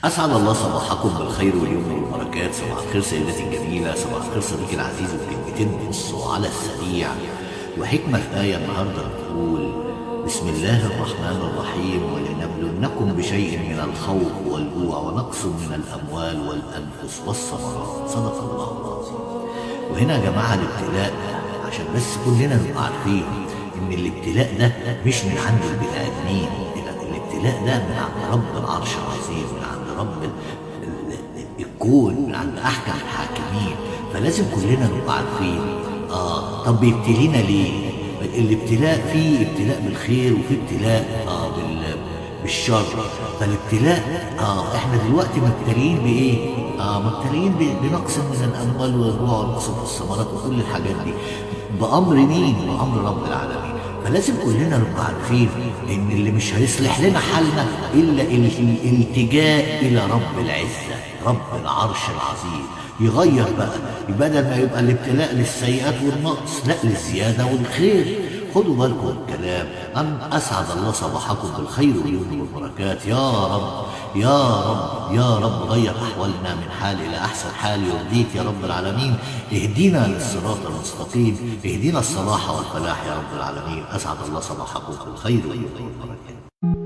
أسعد الله صباحكم بالخير واليمن والبركات. صباح الخير سيدتي الجميلة، صباح الخير صديقي العزيز. وكلمتين بصوا على السريع وحكمة في آية النهاردة بتقول: بسم الله الرحمن الرحيم، ولنبلونكم بشيء من الخوف والجوع ونقص من الأموال والأنفس والثمرات. صدق الله العظيم. وهنا يا جماعة الابتلاء، عشان بس كلنا نبقى عارفين إن الابتلاء ده مش من عند البني آدمين، الابتلاء ده من عند رب العرش العظيم، من عند رب الكون، من عند أحكم الحاكمين. فلازم كلنا نبقى عارفين طب بيبتلينا ليه؟ الابتلاء فيه ابتلاء بالخير وفيه ابتلاء بالشر. فالابتلاء احنا دلوقتي مبتلين بايه؟ مبتلين بنقص من الاموال والجوع ونقص في الثمرات وكل الحاجات دي. بامر مين؟ بامر رب العالمين. فلازم كلنا نبقى عارفين ان اللي مش هيصلح لنا حالنا الا الالتجاء الى رب العزه، رب العرش العظيم. يغير بقى، بدل ما يبقى الابتلاء للسيئات والنقص، لا، للزياده والخير. خدوا بالكم من الكلام. أن أسعد الله صباحكم بالخير واليمن والبركات. يا رب يا رب يا رب غير أحوالنا من حال إلى أحسن حال يرضيك يا رب العالمين. اهدينا للصراط المستقيم، اهدينا الصلاح والفلاح يا رب العالمين. أسعد الله صباحكم بالخير واليمن والبركات.